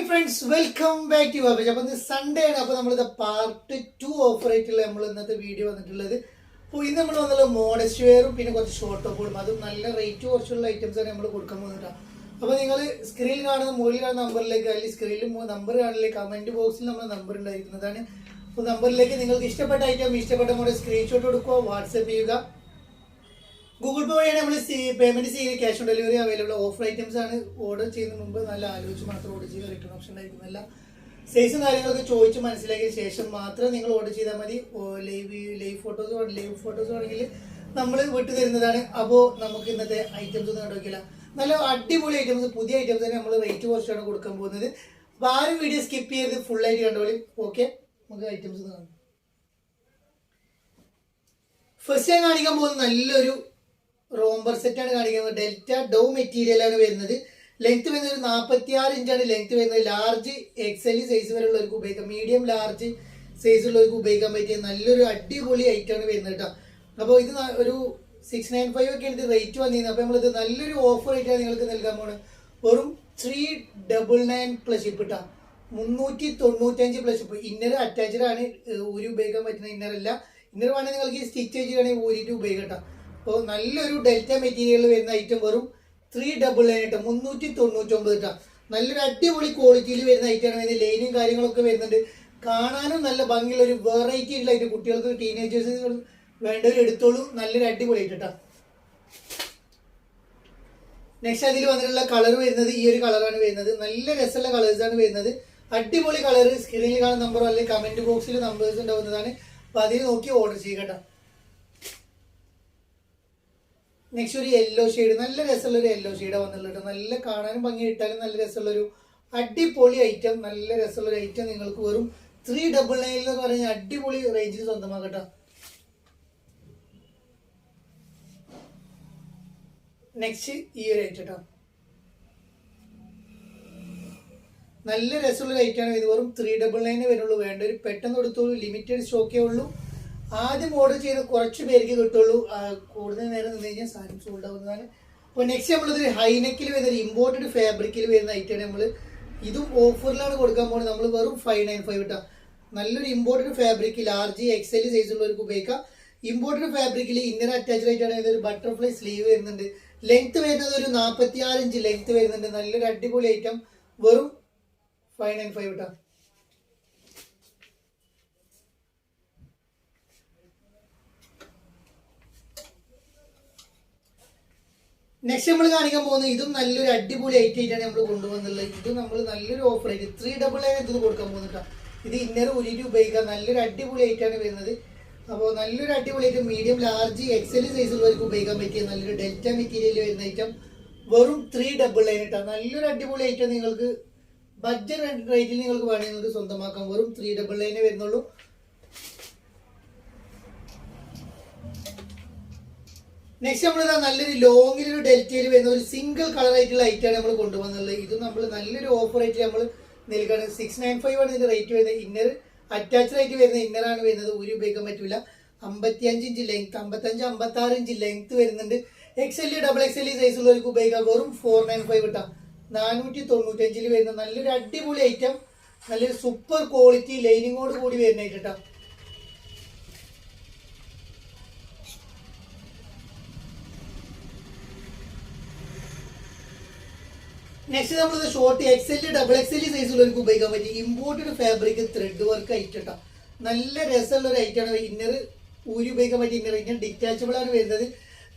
Hi friends, welcome back to അപ്പേജ്. അപ്പോൾ ഇന്ന് സൺഡേ ആണ്. അപ്പോൾ നമ്മളിത് പാർട്ട് 2 ഓഫർ ആയിട്ടുള്ള നമ്മൾ ഇന്നത്തെ വീഡിയോ വന്നിട്ടുള്ളത്. അപ്പോൾ ഇന്ന് നമ്മൾ വന്നുള്ള മോഡസ്റ്റ് വെയറും പിന്നെ കുറച്ച് ഷോർട്ട് ടോപ്പുകളും, അതും നല്ല റേറ്റ് കുറച്ചുള്ള ഐറ്റംസ് ആണ് നമ്മൾ കൊടുക്കാൻ പോകുന്നതാണ്. അപ്പോൾ നിങ്ങൾ സ്ക്രീനിൽ കാണുന്ന മുകളിൽ കാണുന്ന നമ്പറിലേക്ക്, അല്ലെങ്കിൽ സ്ക്രീനിൽ നമ്പർ കാണില്ലേ, കമൻറ്റ് ബോക്സിൽ നമ്മുടെ നമ്പർ ഉണ്ടായിരിക്കുന്നതാണ്. അപ്പോൾ നമ്പറിലേക്ക് നിങ്ങൾക്ക് ഇഷ്ടപ്പെട്ട ഐറ്റം, ഇഷ്ടപ്പെട്ട മോഡൽ സ്ക്രീൻഷോട്ട് കൊടുക്കുക, വാട്സപ്പ് ചെയ്യുക. ഗൂഗിൾ പേ വഴിയാണ് നമ്മൾ പേയ്മെന്റ് ചെയ്യുക. Cash on delivery available. Offer items ആണ്. ഓർഡർ ചെയ്യുന്ന മുമ്പ് നല്ല ആലോചിച്ച് മാത്രം ഓർഡർ ചെയ്യുക. റിട്ടേൺ ഓപ്ഷൻ ഉണ്ടായിരിക്കുന്നില്ല. സൈസും കാര്യങ്ങളൊക്കെ ചോദിച്ച് മനസ്സിലാക്കിയ ശേഷം മാത്രം നിങ്ങൾ ഓർഡർ ചെയ്താൽ മതി. ലൈവ് ഫോട്ടോസ് ആണെങ്കിൽ നമ്മൾ വിട്ടു തരുന്നതാണ്. അപ്പോൾ നമുക്ക് ഇന്നത്തെ ഐറ്റംസ് ഒന്നും കണ്ടുവയ്ക്കില്ല. നല്ല അടിപൊളി ഐറ്റംസ്, പുതിയ ഐറ്റംസ് തന്നെ നമ്മൾ റേറ്റ് കുറച്ചാണ് കൊടുക്കാൻ പോകുന്നത്. അപ്പോൾ ആരും വീഡിയോ സ്കിപ്പ് ചെയ്ത് ഫുള്ളായിട്ട് കണ്ടോളി. ഓക്കെ, നമുക്ക് ഐറ്റംസ് കാണാം. ഫസ്റ്റ് ഞാൻ കാണിക്കാൻ പോകുന്നത് നല്ലൊരു റോംബർ സെറ്റാണ് കാണിക്കുന്നത്. ഡെൽറ്റ ഡോ മെറ്റീരിയലാണ് വരുന്നത്. ലെങ്ത് വരുന്നത് 46 ഇഞ്ചാണ് ലെങ്ത് വരുന്നത്. ലാർജ് എക്സൽ സൈസ് വരെയുള്ളവർക്ക് ഉപയോഗിക്കാം. മീഡിയം ലാർജ് സൈസ് ഉള്ളവർക്ക് ഉപയോഗിക്കാൻ പറ്റിയ നല്ലൊരു അടിപൊളി ഐറ്റമാണ് വരുന്നത് കേട്ടോ. അപ്പോൾ ഇത് ഒരു 695 ഒക്കെ എടുത്ത് റേറ്റ് വന്നിരുന്നത്. അപ്പോൾ നമ്മളിത് നല്ലൊരു ഓഫർ ആയിട്ടാണ് നിങ്ങൾക്ക് നൽകാൻ പോകുന്നത്. വെറും 399 പ്ലസ് ഷിപ്പ് ഇട്ടാ 395 പ്ലസ് ഷിപ്പ്. ഇന്നർ അറ്റാച്ച്ഡ് ആണ്, ഊരി ഉപയോഗിക്കാൻ പറ്റുന്ന ഇന്നറല്ല. ഇന്നർ വേണമെങ്കിൽ നിങ്ങൾക്ക് സ്റ്റിച്ച് ചെയ്യുകയാണെങ്കിൽ ഊരിയിട്ട് ഉപയോഗിക്കട്ടോ. അപ്പോൾ നല്ലൊരു ഡെൽറ്റ മെറ്റീരിയൽ വരുന്ന ഐറ്റം വെറും 399 399 കേട്ടോ. നല്ലൊരു അടിപൊളി ക്വാളിറ്റിയിൽ വരുന്ന ഐറ്റമാണ് വരുന്നത്. ലൈനും കാര്യങ്ങളൊക്കെ വരുന്നുണ്ട്. കാണാനും നല്ല ഭംഗിയുള്ള ഒരു വെറൈറ്റി ഉള്ള ഐറ്റം. കുട്ടികൾക്ക് ടീനേജേഴ്സ് വേണ്ടവർ എടുത്തോളൂ. നല്ലൊരു അടിപൊളി ഐറ്റം കേട്ടോ. നെക്സ്റ്റ് അതിൽ വന്നിട്ടുള്ള കളർ വരുന്നത് ഈ ഒരു കളറാണ് വരുന്നത്. നല്ല രസമുള്ള കളേഴ്സാണ് വരുന്നത്. അടിപൊളി കളർ. സ്ക്രീനിൽ കാണുന്ന നമ്പറോ അല്ലെങ്കിൽ കമന്റ് ബോക്സിൽ നമ്പേഴ്സ് ഉണ്ടാവുന്നതാണ്. അപ്പോൾ അതിൽ നോക്കി ഓർഡർ ചെയ്യുക കേട്ടോ. നെക്സ്റ്റ് ഒരു യെല്ലോ ഷെയ്ഡ്, നല്ല രസമുള്ള ഒരു യെല്ലോ ഷെയ്ഡാണ് വന്നുള്ളത്. നല്ല കാണാനും ഭംഗി ഇട്ടാലും നല്ല രസമുള്ളൊരു അടിപൊളി ഐറ്റം. നല്ല രസമുള്ളൊരു ഐറ്റം നിങ്ങൾക്ക് വെറും 399 എന്ന് പറഞ്ഞ അടിപൊളി റേഞ്ചിൽ സ്വന്തമാക്കട്ടോ. നെക്സ്റ്റ് ഈ ഒരു ഐറ്റം കേട്ടോ. നല്ല രസമുള്ള ഐറ്റമാണ്. ഇത് വെറും 399 വരുള്ളൂ. വേണ്ടവർ പെട്ടെന്ന് എടുത്തോളൂ. ലിമിറ്റഡ് സ്റ്റോക്കേ ഉള്ളൂ. ആദ്യം ഓർഡർ ചെയ്ത് കുറച്ച് പേർക്ക് കിട്ടുള്ളൂ. കൂടുതൽ നേരം നിന്ന് കഴിഞ്ഞാൽ സാധനം സോൾഡ് ആവുന്നതാണ്. അപ്പോൾ നെക്സ്റ്റ് നമ്മളിത് ഹൈനെക്കിൽ വരുന്ന ഇമ്പോർട്ടഡ് ഫാബ്രിക്കിൽ വരുന്ന ഐറ്റമാണ്. നമ്മൾ ഇതും ഓഫറിലാണ് കൊടുക്കാൻ പോകുന്നത്. നമ്മൾ വെറും 595 കിട്ടാം. നല്ലൊരു imported fabric, large XL size ഉള്ളവർക്ക് ഉപയോഗിക്കാം. ഇമ്പോർട്ടഡ് ഫാബ്രിക്കിൽ ഇന്നർ അറ്റാച്ച്ഡ് ആയിട്ടാണ് ഇതൊരു ബട്ടർഫ്ലൈ സ്ലീവ് വരുന്നുണ്ട്. ലെങ്ത് വരുന്നത് ഒരു 46 ഇഞ്ച് ലെങ്ത് വരുന്നുണ്ട്. നല്ലൊരു അടിപൊളി ഐറ്റം വെറും 595 കിട്ടാം. നെക്സ്റ്റ് നമ്മൾ കാണിക്കാൻ പോകുന്നത് ഇതും നല്ലൊരു അടിപൊളി ഐറ്റം ആയിട്ടാണ് നമ്മൾ കൊണ്ടുവന്നുള്ളത്. ഇത് നമ്മൾ നല്ലൊരു ഓഫർ ആയിട്ട് 399 ഇത് കൊടുക്കാൻ പോകുന്നുണ്ട്. ഇത് ഇന്നർ ഊരിയിട്ട് ഉപയോഗിക്കാം. നല്ലൊരു അടിപൊളി ആയിട്ടാണ് വരുന്നത്. അപ്പോൾ നല്ലൊരു അടിപൊളി ഐറ്റം, മീഡിയം ലാർജ് എക്സൽ സൈസുള്ളവർക്ക് ഉപയോഗിക്കാൻ പറ്റിയ നല്ലൊരു ഡെൽറ്റ മെറ്റീരിയൽ വരുന്ന ഐറ്റം വെറും 399 ഇട്ടാണ്. നല്ലൊരു അടിപൊളി ഐറ്റം നിങ്ങൾക്ക് ബഡ്ജറ്റ് റേറ്റിൽ നിങ്ങൾക്ക് വേണമെങ്കിൽ നിങ്ങൾക്ക് സ്വന്തമാക്കാം. വെറും 399 വരുന്നുള്ളൂ. നെക്സ്റ്റ് നമ്മളിതാ നല്ലൊരു ലോങ്ങിലൊരു ഡെൽറ്റയിൽ വരുന്ന ഒരു സിംഗിൾ കളർ ആയിട്ടുള്ള ഐറ്റമാണ് നമ്മൾ കൊണ്ടുവന്നുള്ളത്. ഇത് നമ്മൾ നല്ലൊരു ഓഫർ ആയിട്ട് നമ്മൾ നൽകുകയാണ്. 695 ആണ് ഇതിന്റെ റേറ്റ് വരുന്നത്. ഇന്നർ അറ്റാച്ച്ഡ് ആയിട്ട് വരുന്ന ഇന്നറാണ് വരുന്നത്. ഊരി ഉപയോഗിക്കാൻ പറ്റില്ല. 55 ഇഞ്ച് ലെങ്ത്, 55 56 ഇഞ്ച് ലെങ്ത് വരുന്നുണ്ട്. XL ഡബിൾ XL സൈസ് ഉള്ളവർക്ക് ഉപയോഗിക്കാം. വെറും 495 കിട്ടാം. 495 വരുന്ന നല്ലൊരു അടിപൊളി ഐറ്റം. നല്ലൊരു സൂപ്പർ ക്വാളിറ്റി ലൈനിങ്ങോട് കൂടി വരുന്ന ഐറ്റം കേട്ടോ. നെക്സ്റ്റ് നമ്മൾ short XL double XL size ഉള്ളവർക്ക് ഉപയോഗിക്കാൻ പറ്റും. Imported fabric thread work item. നല്ല രസമുള്ള ഒരു ഐറ്റമാണ്. ഇന്നർ ഊരി ഉപയോഗിക്കാൻ പറ്റിയ ഇന്നർ ഡിറ്റാച്ചബിൾ ആണ് വരുന്നത്.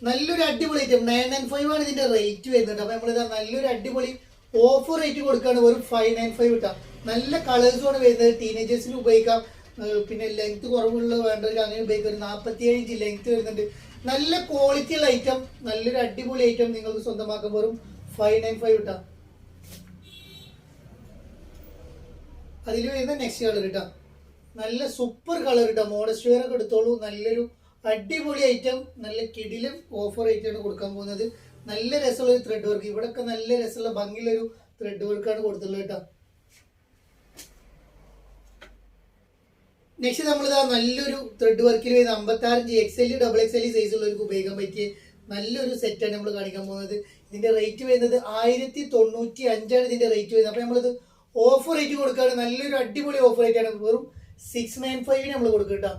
നല്ലൊരു അടിപൊളി ഐറ്റം. 995 ആണ് ഇതിന്റെ റേറ്റ് വരുന്നത്. അപ്പൊ നമ്മളിതാ നല്ലൊരു അടിപൊളി ഓഫർ റേറ്റ് കൊടുക്കുകയാണ്. ഒരു 595 കിട്ടാം. നല്ല കളേഴ്സുമാണ് വരുന്നത്. ടീനേജേഴ്സിന് ഉപയോഗിക്കാം. പിന്നെ ലെങ്ത് കുറവുള്ള വേണ്ടവർക്ക് അങ്ങനെ ഉപയോഗിക്കാം. ഒരു 47 ഇഞ്ച് ലെങ്ത് വരുന്നുണ്ട്. നല്ല ക്വാളിറ്റി ഉള്ള ഐറ്റം, നല്ലൊരു അടിപൊളി ഐറ്റം നിങ്ങൾക്ക് സ്വന്തമാക്കാൻ വെറും 595 കിട്ടാം. അതിൽ വരുന്ന നെക്സ്റ്റ് കളർ കിട്ടാ. നല്ല സൂപ്പർ കളർ കിട്ടാം. മോഡസ്റ്റ് വെയർ ഒക്കെ എടുത്തോളൂ. നല്ലൊരു അടിപൊളി ഐറ്റം, നല്ല കിടിലും ഓഫർ ആയിട്ടാണ് കൊടുക്കാൻ പോകുന്നത്. നല്ല രസമുള്ള ത്രെഡ് വർക്ക്. ഇവിടെയൊക്കെ നല്ല രസമുള്ള ഭംഗിയുള്ളൊരു ത്രെഡ് വർക്കാണ് കൊടുത്തുള്ളത് കേട്ടോ. നെക്സ്റ്റ് നമ്മളിതാ നല്ലൊരു ത്രെഡ് വർക്കിൽ വരുന്ന 56 inch XL double XL size ഉള്ളവർക്ക് ഉപയോഗിക്കാൻ പറ്റിയ നല്ലൊരു സെറ്റാണ് നമ്മൾ കാണിക്കാൻ പോകുന്നത്. ഇതിന്റെ റേറ്റ് വരുന്നത് 1095 ആണ് ഇതിന്റെ റേറ്റ് വരുന്നത്. അപ്പൊ നമ്മളിത് ഓഫർ റേറ്റ് കൊടുക്കുകയാണ്, നല്ലൊരു അടിപൊളി ഓഫർ റേറ്റ് ആണ്. വെറും 695 നമ്മൾ കൊടുക്കും കേട്ടോ.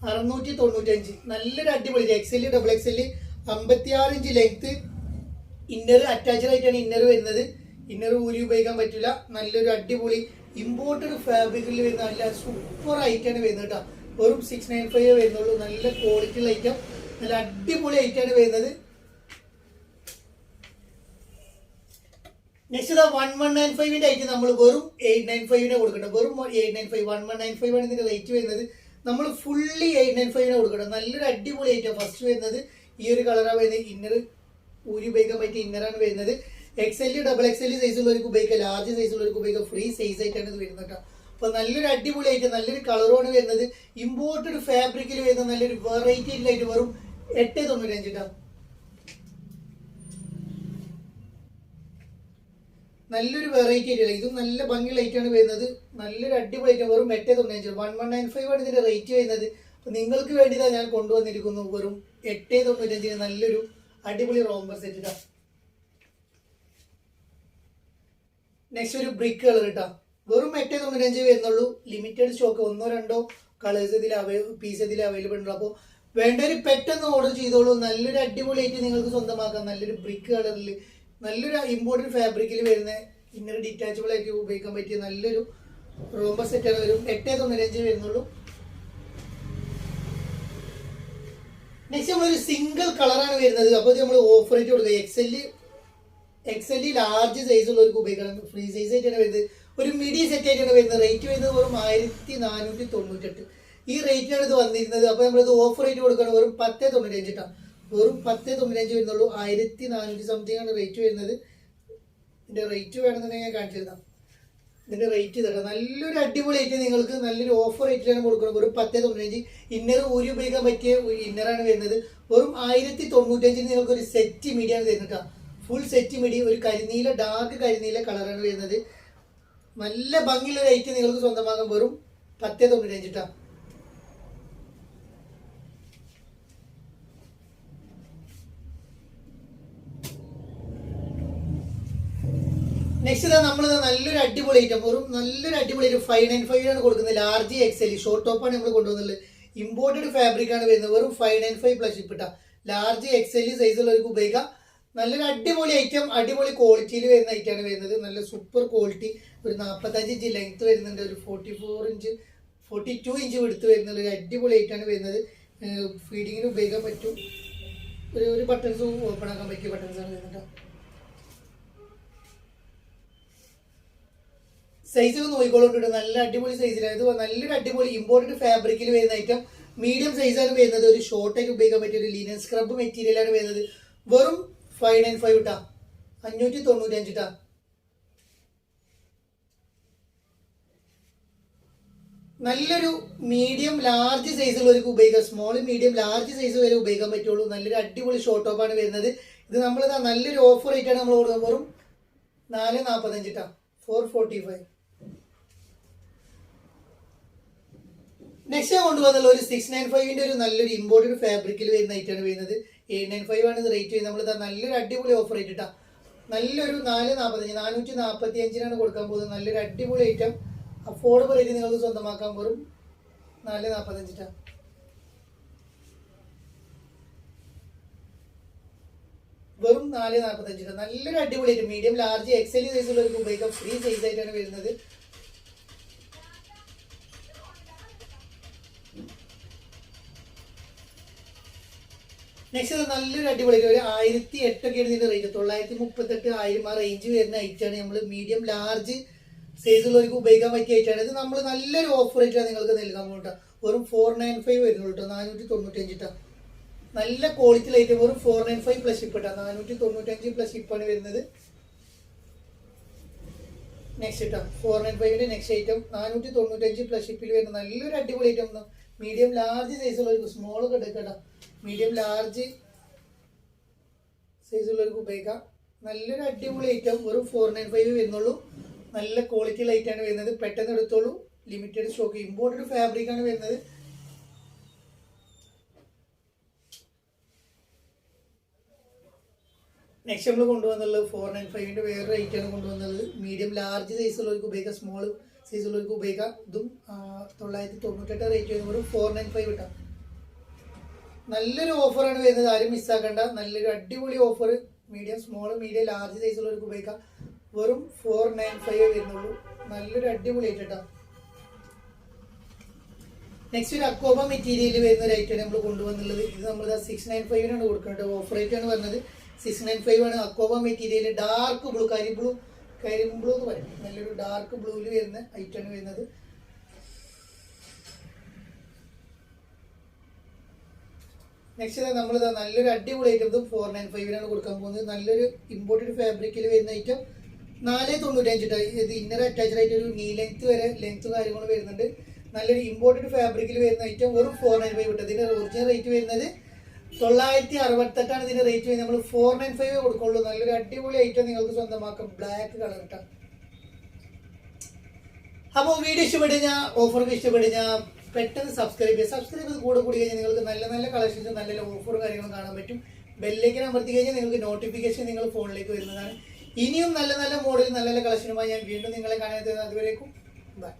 695 നല്ലൊരു അടിപൊളി XL XXL 56 inch length. Inner attached ആയിട്ടാണ് ഇന്നർ വരുന്നത്. ഇന്നർ ഊരി ഉപയോഗിക്കാൻ പറ്റില്ല. നല്ലൊരു അടിപൊളി ഇമ്പോർട്ടഡ് ഫാബ്രിക്കിൽ വരുന്ന നല്ല സൂപ്പർ ഐറ്റാണ് വരുന്നത് കേട്ടോ. വെറും 695 വരുന്നുള്ളൂ. നല്ല ക്വാളിറ്റി ഐറ്റം, നല്ല അടിപൊളി ഐറ്റാണ് വരുന്നത്. നെക്സ്റ്റ് 1195 ഐറ്റം നമ്മൾ വെറും 895 കൊടുക്കണം. വെറും 895 1195 ആണ് ഇതിന്റെ റേറ്റ് വരുന്നത്. നമ്മൾ ഫുള്ളി 895 കൊടുക്കണം. നല്ലൊരു അടിപൊളി ഐറ്റം. ഫസ്റ്റ് വരുന്നത് ഈ ഒരു കളറാണ് വരുന്നത്. ഇന്നർ ഊരി ഉപയോഗിക്കാൻ പറ്റിയ ഇന്നറാണ് വരുന്നത്. XL XXL സൈസുള്ളവർക്ക് ഉപയോഗിക്കാം, ലാർജ് സൈസുള്ളവർക്ക് ഉപയോഗിക്കാം. ഫ്രീ സൈസ് ആയിട്ടാണ് ഇത് വരുന്നത് കേട്ടോ. അപ്പൊ നല്ലൊരു അടിപൊളി ഐറ്റം, നല്ലൊരു കളറുമാണ് വരുന്നത്. ഇമ്പോർട്ടഡ് ഫാബ്രിക്കിൽ വരുന്ന നല്ലൊരു വെറൈറ്റി ആയിട്ട് വെറും 895 കേട്ടോ. നല്ലൊരു വെറൈറ്റി ആയിട്ടില്ല, ഇതും നല്ല ഭംഗി ലൈറ്റാണ് വരുന്നത്. നല്ലൊരു അടിപൊളി ഐറ്റം, വെറും 895 1195 ആണ് ഇതിന്റെ റേറ്റ് വരുന്നത്. അപ്പൊ നിങ്ങൾക്ക് വേണ്ടിയിട്ടാണ് ഞാൻ കൊണ്ടുവന്നിരിക്കുന്നു. വെറും 895 നല്ലൊരു അടിപൊളി റോംബർ സെറ്റ് ഇട്ടാ. നെക്സ്റ്റ് ഒരു ബ്രിക്ക് കളർ ഇട്ടാ. വെറും 895 വരുന്നുള്ളൂ. ലിമിറ്റഡ് സ്റ്റോക്ക്, 1-2 കളേഴ്സ് പീസ് ഇതിൽ അവൈലബിൾ ഉണ്ടോ. അപ്പോൾ വേണ്ടവര് പെട്ടെന്ന് ഓർഡർ ചെയ്തോളൂ. നല്ലൊരു അടിപൊളി ആയിട്ട് നിങ്ങൾക്ക് സ്വന്തമാക്കാം. നല്ലൊരു ബ്രിക്ക് കളറിൽ നല്ലൊരു ഇമ്പോർട്ടൻറ്റ് ഫാബ്രിക്കിൽ വരുന്ന ഇന്നർ ഡിറ്റാച്ചബിൾ ആയിട്ട് ഉപയോഗിക്കാൻ പറ്റിയ നല്ലൊരു റോംബർ സെറ്റാണ്. വരും 895 വരുന്നുള്ളൂ. നെക്സ്റ്റ് നമ്മളൊരു സിംഗിൾ കളറാണ് വരുന്നത്. അപ്പോൾ നമ്മൾ ഓഫർ ആയിട്ട് കൊടുക്കുക. XL ലാർജ് സൈസ് ഉള്ളവർക്ക് ഉപയോഗിക്കണം. ഫ്രീ സൈസ് ആയിട്ടാണ് വരുന്നത്. ഒരു മീഡിയം സെറ്റ് ആയിട്ടാണ് വരുന്നത്. റേറ്റ് വരുന്നത് വെറും 1498. ഈ റേറ്റിലാണ് ഇത് വന്നിരുന്നത്. അപ്പോൾ നമ്മളിത് ഓഫർ റേറ്റ് കൊടുക്കണം. വെറും 1095 ഇട്ടാണ്. വെറും 1095 വരുന്നുള്ളൂ. 1400 സംതിങ് ആണ് റേറ്റ് വരുന്നത്. ഇതിന്റെ റേറ്റ് വേണമെന്നുണ്ടെങ്കിൽ ഞാൻ കാണിച്ചു തരാം. ഇതിന്റെ റേറ്റ് ഇതാണ്. നല്ലൊരു അടിപൊളി ആയിട്ട് നിങ്ങൾക്ക് നല്ലൊരു ഓഫർ റേറ്റിലാണ് കൊടുക്കണം. വെറും 1095. ഇന്നർ ഊരി ഉപയോഗിക്കാൻ പറ്റിയ ഇന്നറാണ് വരുന്നത്. വെറും 1095 നിങ്ങൾക്ക് ഒരു സെറ്റ് മീഡിയാണ് തരുന്നത്. ഫുൾ സെറ്റ് മിഡി, ഒരു കരിനീല ഡാർക്ക് കരിനീല കളറാണ് വരുന്നത്. നല്ല ഭംഗിയുള്ള ഒരു ഐറ്റം നിങ്ങൾക്ക് സ്വന്തമാകാൻ. വെറും 1095 ഇട്ടാ. നെക്സ്റ്റ് നമ്മളിത് നല്ലൊരു അടിപൊളി ഐറ്റം, വെറും നല്ലൊരു അടിപൊളി 595 ആണ് കൊടുക്കുന്നത്. ലാർജ് XL ഷോർട്ട് ടോപ്പാണ് നമ്മൾ കൊണ്ടുവന്നുള്ളത്. ഇമ്പോർട്ടഡ് ഫാബ്രിക് ആണ് വരുന്നത്. വെറും 595 പ്ലസ് ഇപ്പിട്ട. ലാർജ് XL സൈസുള്ളവർക്ക് ഉപയോഗിക്കാം. നല്ലൊരു അടിപൊളി ഐറ്റം, അടിപൊളി ക്വാളിറ്റിയിൽ വരുന്ന ഐറ്റമാണ് വരുന്നത്. നല്ല സൂപ്പർ ക്വാളിറ്റി. ഒരു 45 ഇഞ്ച് ലെങ്ത് വരുന്നുണ്ട്. ഒരു 42 ഇഞ്ച് എടുത്ത് വരുന്ന ഒരു അടിപൊളി ഐറ്റമാണ് വരുന്നത്. ഫീഡിങ്ങിന് ഉപയോഗിക്കാൻ പറ്റും. ഒരു ബട്ടൺസ് ഓപ്പൺ ആക്കാൻ പറ്റിയ ബട്ടൺസ് ആണ് വരുന്നത്. സൈസ് നോക്കിക്കോളോണ്ട്. നല്ല അടിപൊളി സൈസിലാണ് ഇത്. നല്ലൊരു അടിപൊളി ഇമ്പോർട്ടഡ് ഫാബ്രിക്കിൽ വരുന്ന ഐറ്റം. മീഡിയം സൈസാണ് വരുന്നത്. ഒരു ഷോർട്ടായിട്ട് ഉപയോഗിക്കാൻ പറ്റിയ ഒരു ലിനൻ സ്ക്രബ് മെറ്റീരിയലാണ് വരുന്നത്. വെറും 595 ഇട്ടാ. 595 ഇട്ടാ. നല്ലൊരു മീഡിയം ലാർജ് സൈസുള്ളവർക്ക് ഉപയോഗിക്കാം. സ്മോൾ മീഡിയം ലാർജ് സൈസ് വരെ ഉപയോഗിക്കാൻ പറ്റുള്ളൂ. നല്ലൊരു അടിപൊളി ഷോർട്ട് ടോപ്പാണ് വരുന്നത്. ഇത് നമ്മൾ നല്ലൊരു ഓഫർ റേറ്റാണ് നമ്മൾ കൊടുക്കുന്നത്. വെറും 445 ഇട്ടാ. 445. നെക്സ്റ്റ് ഞാൻ കൊണ്ടുവന്നുള്ള ഒരു 695 ഒരു നല്ലൊരു ഇമ്പോർട്ടഡ് ഫാബ്രിക്കിൽ വരുന്ന ഐറ്റാണ് വരുന്നത്. 895 ആണ് ഇത് റേറ്റ് ചെയ്യുന്നത്. നമ്മളിതാ നല്ലൊരു അടിപൊളി ഓഫർ റേറ്റ് ഇട്ടാ. നല്ലൊരു 445 കൊടുക്കാൻ പോകുന്നത്. നല്ലൊരു അടിപൊളി ഐറ്റം, അഫോർഡബിൾ റേറ്റ് നിങ്ങൾക്ക് സ്വന്തമാക്കാൻ. വെറും 445 ഇട്ടാ. വെറും 445 ഇട്ടാ. നല്ലൊരു അടിപൊളി ഐറ്റം, മീഡിയം ലാർജ് XL സൈസുള്ളവർക്ക് ഉപയോഗിക്കാം. ഫ്രീ സൈസ് ആയിട്ടാണ് വരുന്നത്. നെക്സ്റ്റ് നല്ലൊരു അടിപൊളി ഒരു 1008 ഒക്കെയാണ് ഇതിന്റെ റേറ്റ്. 938 1000 ആ റേഞ്ച് വരുന്ന ഐറ്റാണ്. നമ്മൾ മീഡിയം ലാർജ് സൈസുള്ളവർക്ക് ഉപയോഗിക്കാൻ പറ്റിയ ഐറ്റാണ്. ഇത് നമ്മൾ നല്ലൊരു ഓഫർ റേറ്റാണ് നിങ്ങൾക്ക് നൽകാൻ പോകട്ടോ. വെറും 495 വരുന്നുള്ളൂ കേട്ടോ. 495 ഇട്ടാ. നല്ല ക്വാളിറ്റി ഐറ്റം. വെറും 495 പ്ലസ് ഷിപ്പ് ഇട്ടാ. 495 പ്ലസ് ഷിപ്പാണ് വരുന്നത്. നെക്സ്റ്റ് ഇട്ടാ 495 നെക്സ്റ്റ് ഐറ്റം 495 പ്ലസ് ഷിപ്പിൽ വരുന്ന നല്ലൊരു അടിപൊളി ഐറ്റം. മീഡിയം ലാർജ് സൈസുള്ളവർക്ക് സ്മോൾ ഒക്കെ എടുക്കട്ടോ. മീഡിയം ലാർജ് സൈസുള്ളവർക്ക് ഉപയോഗിക്കാം. നല്ലൊരു അടിപൊളി ഐറ്റം. വെറും 495 വരുന്നുള്ളൂ. നല്ല ക്വാളിറ്റി ലൈറ്റാണ് വരുന്നത്. പെട്ടെന്ന് എടുത്തോളൂ. ലിമിറ്റഡ് സ്റ്റോക്ക്, ഇമ്പോർട്ടഡ് ഫാബ്രിക് ആണ് വരുന്നത്. നെക്സ്റ്റ് നമ്മൾ കൊണ്ടുവന്നുള്ളത് 495ന്റെ വേറൊരു ഐറ്റമാണ് കൊണ്ടുവന്നത്. മീഡിയം ലാർജ് സൈസുള്ളവർക്ക് ഉപയോഗിക്കാം, സ്മോൾ സൈസുള്ളവർക്ക് ഉപയോഗിക്കാം. ഇതും 998 റേറ്റ് വരുന്നത് 495 കിട്ടാം. നല്ലൊരു ഓഫറാണ് വരുന്നത്, ആരും മിസ്സാക്കണ്ട. നല്ലൊരു അടിപൊളി ഓഫർ. മീഡിയം ലാർജ് സൈസുള്ളവർക്ക് ഉപയോഗിക്കാം. വെറും 495 വരുന്നുള്ളൂ. നല്ലൊരു അടിപൊളി ഐറ്റം കേട്ടോ. നെക്സ്റ്റ് ഒരു അക്കോബ മെറ്റീരിയൽ വരുന്ന ഒരു ഐറ്റം നമ്മൾ കൊണ്ടുവന്നുള്ളത്. ഇത് നമ്മൾ 695 കൊടുക്കുന്നത്. ഓഫർ റേറ്റ് ആണ് പറഞ്ഞത് 695 ആണ്. അക്കോബ മെറ്റീരിയൽ ഡാർക്ക് ബ്ലൂ, കരിബ്ലൂ എന്ന് പറയും. നല്ലൊരു ഡാർക്ക് ബ്ലൂവിൽ വരുന്ന ഐറ്റം ആണ് വരുന്നത്. നെക്സ്റ്റ് നമ്മൾ നല്ലൊരു അടിപൊളി ഐറ്റം 495 കൊടുക്കാൻ പോകുന്നത്. നല്ലൊരു ഇമ്പോർട്ടഡ് ഫാബ്രിക്കിൽ വരുന്ന ഐറ്റം 495. ഇത് ഇന്നർ അറ്റാച്ച്ഡ് ആയിട്ട് ഒരു നീ ലെങ്ത് കാര്യങ്ങൾ വരുന്നുണ്ട്. നല്ലൊരു ഇമ്പോർട്ടഡ് ഫാബ്രിക്കിൽ വരുന്ന ഐറ്റം വെറും 495 കിട്ടും. ഇതിന്റെ ഒറിജിനൽ റേറ്റ് വരുന്നത് 968 ഇതിന്റെ റേറ്റ് വരുന്നത്. നമ്മൾ 495 കൊടുക്കുള്ളൂ. നല്ലൊരു അടിപൊളി ഐറ്റം നിങ്ങൾക്ക് സ്വന്തമാക്കാം. ബ്ലാക്ക് കളർ ഇട്ടാ. അപ്പോൾ വീഡിയോ ഇഷ്ടപ്പെടുക, ഓഫറൊക്കെ ഇഷ്ടപ്പെടുക, പെട്ടെന്ന് സബ്സ്ക്രൈബ് ചെയ്ത് കൂടി കഴിഞ്ഞാൽ നിങ്ങൾക്ക് നല്ല നല്ല കളക്ഷൻസും നല്ല നല്ല ഓഫറും കാര്യങ്ങളും കാണാൻ പറ്റും. ബെല്ലേക്ക് അമർത്തി കഴിഞ്ഞാൽ നിങ്ങൾക്ക് നോട്ടിഫിക്കേഷൻ നിങ്ങൾ ഫോണിലേക്ക് വരുന്നതാണ്. ഇനിയും നല്ല നല്ല മോഡൽ നല്ല നല്ല കളക്ഷനുമായി ഞാൻ വീണ്ടും നിങ്ങളെ കാണാൻ. അതുവരേക്കും ബൈ.